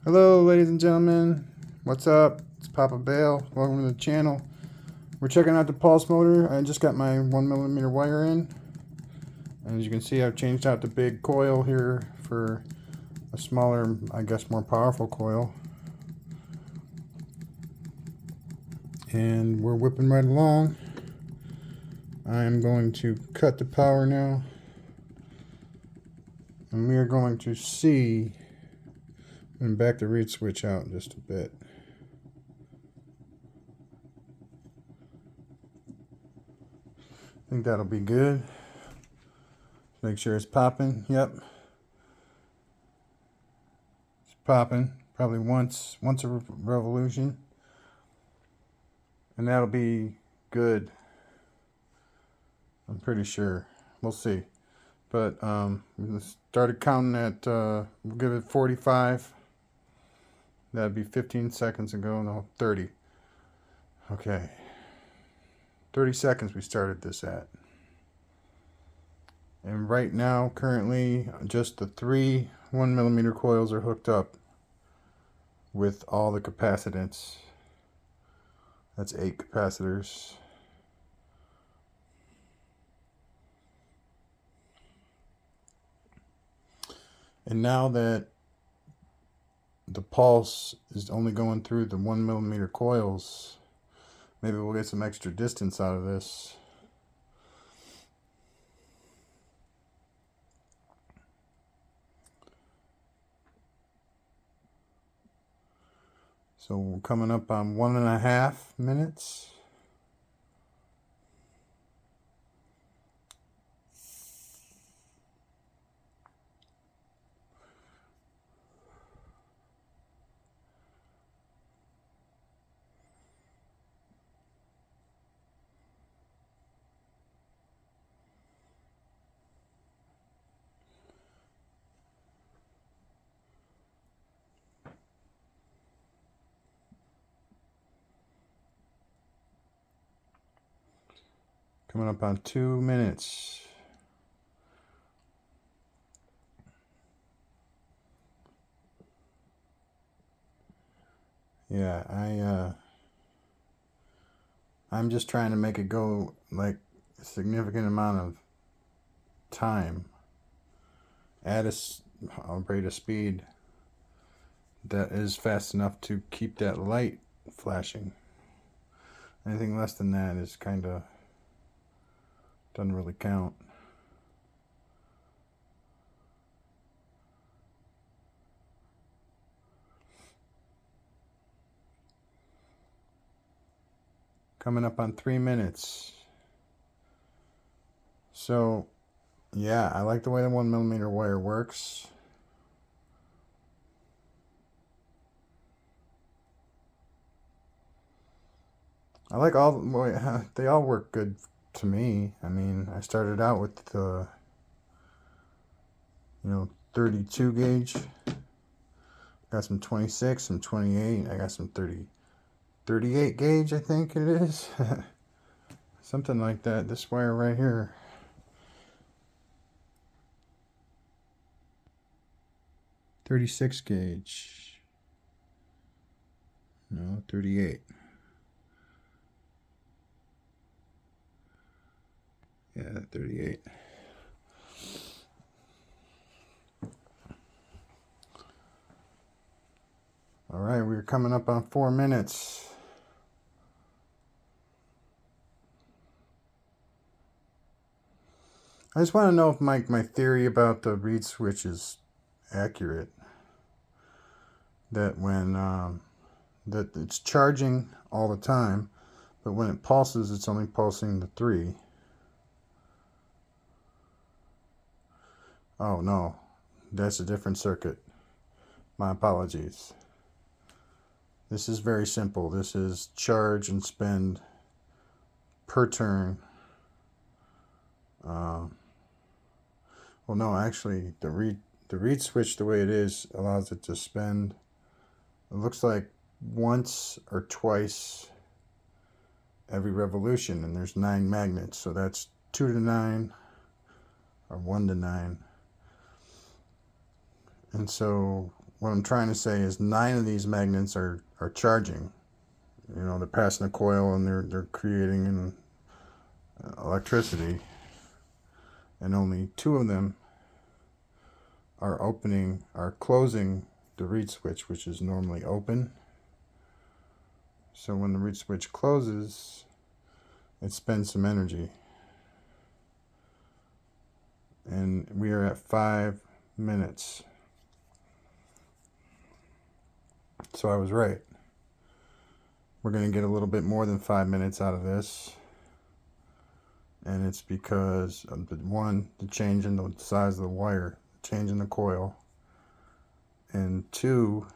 Hello ladies and gentlemen, what's up? It's Papa Bale. Welcome to the channel. We're checking out the pulse motor. I just got my 1mm wire in. And as you can see, I've changed out the big coil here for a smaller, I guess more powerful coil. And we're whipping right along. I'm going to cut the power now. And we are going to see and back the reed switch out just a bit. I think that'll be good. Make sure it's popping. Yep. It's popping. Probably once a revolution. And that'll be good. I'm pretty sure. We'll see. But we started counting at, we'll give it 45. That'd be 15 seconds ago. No, 30. Okay. 30 seconds we started this at. And right now, currently, just the 3 1mm coils are hooked up with all the capacitance. That's 8 capacitors. And now that the pulse is only going through the 1mm coils, maybe we'll get some extra distance out of this. So we're coming up on 1.5 minutes. Coming up on 2 minutes. Yeah, I'm just trying to make it go like a significant amount of time at a rate of speed that is fast enough to keep that light flashing. Anything less than that is kind of doesn't really count. Coming up on 3 minutes. So yeah, I like the way the 1mm wire works. I like they all work good to me. I mean, I started out with the 32 gauge. Got some 26, some 28. I got some 38 gauge, I think it is. Something like that. This wire right here. .36 gauge. No, 38. Yeah, 38. All right, we're coming up on 4 minutes. I just want to know if my theory about the reed switch is accurate. That when that it's charging all the time, but when it pulses, it's only pulsing the 3. Oh no, that's a different circuit. My apologies. This is very simple. This is charge and spend per turn. Well, no, actually, the reed switch, the way it is, allows it to spend, it looks like once or twice every revolution, and there's 9 magnets, so that's 2 to 9 or 1 to 9. And so what I'm trying to say is 9 of these magnets are charging. You know, they're passing a coil and they're creating an electricity, and only 2 of them are closing the reed switch, which is normally open. So when the reed switch closes, it spends some energy. And we are at 5 minutes. So I was right. We're going to get a little bit more than 5 minutes out of this. And it's because of the change in the size of the wire, change in the coil. And 2,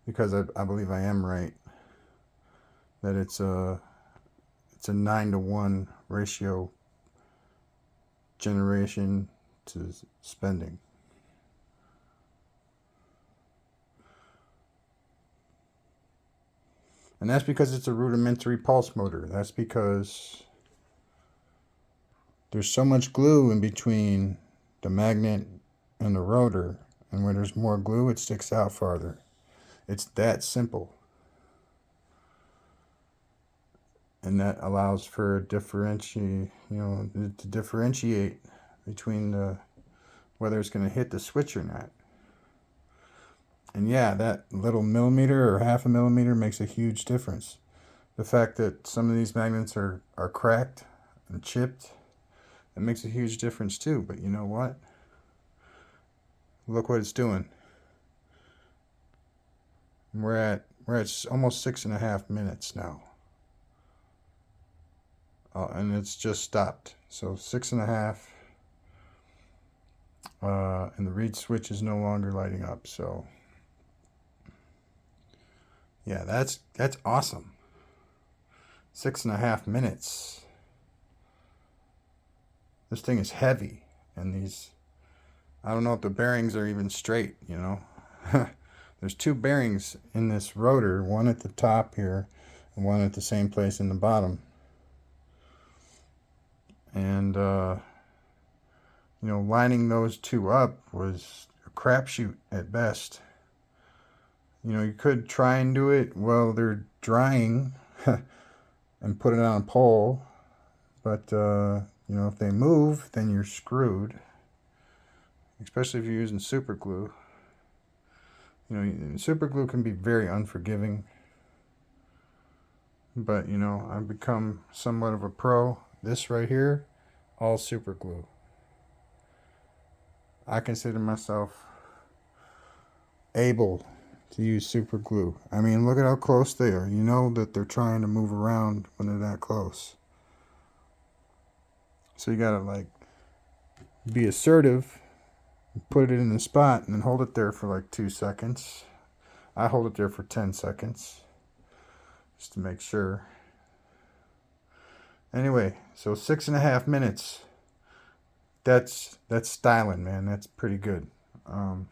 because I believe I am right, that it's a 9-to-1 ratio generation to spending. And that's because it's a rudimentary pulse motor. That's because there's so much glue in between the magnet and the rotor, and where there's more glue, it sticks out farther. It's that simple. And that allows for to differentiate between whether it's going to hit the switch or not. And yeah, that little millimeter or half a millimeter makes a huge difference. The fact that some of these magnets are cracked and chipped, it makes a huge difference too. But you know what? Look what it's doing. We're at almost 6.5 minutes now. And it's just stopped. So 6.5. And the reed switch is no longer lighting up. So yeah, that's awesome. 6.5 minutes. This thing is heavy, and I don't know if the bearings are even straight, you know. There's 2 bearings in this rotor, one at the top here and one at the same place in the bottom. And lining those 2 up was a crapshoot at best. You could try and do it while they're drying and put it on a pole, but if they move, then you're screwed. Especially if you're using super glue. Super glue can be very unforgiving. But, I've become somewhat of a pro. This right here, all super glue. I consider myself able to use super glue. I mean, look at how close they are. You know that they're trying to move around when they're that close. So you gotta be assertive, put it in the spot, and then hold it there for 2 seconds. I hold it there for 10 seconds just to make sure. Anyway, so 6.5 minutes. That's styling, man. That's pretty good. And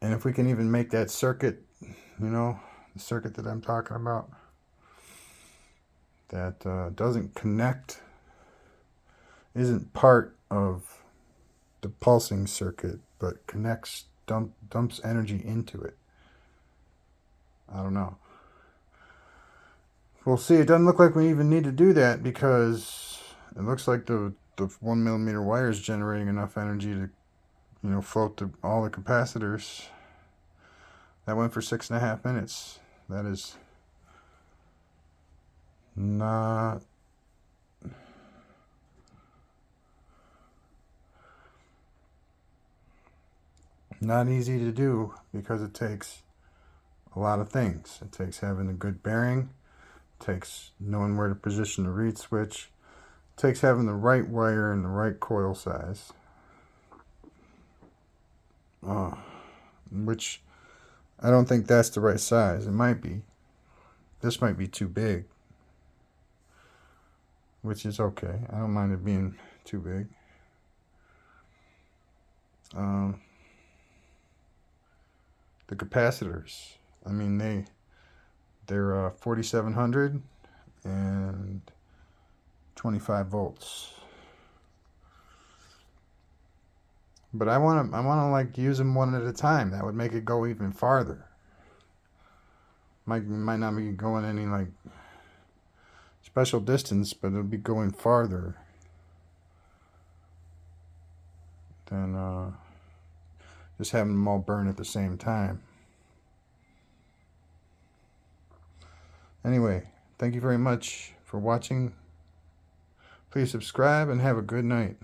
if we can even make that circuit, the circuit that I'm talking about, that doesn't connect, isn't part of the pulsing circuit, but connects, dumps energy into it. I don't know. We'll see. It doesn't look like we even need to do that, because it looks like the 1mm wire is generating enough energy to float to all the capacitors. That went for 6.5 minutes. That is not easy to do, because it takes a lot of things. It takes having a good bearing. It takes knowing where to position the reed switch. It takes having the right wire and the right coil size. Which I don't think that's the right size. It might be. This might be too big, which is okay. I don't mind it being too big. The capacitors, I mean, they're 4700 and 25 volts. But I want to like use them one at a time. That would make it go even farther. Might not be going any like special distance, but it'll be going farther than just having them all burn at the same time. Anyway, thank you very much for watching. Please subscribe and have a good night.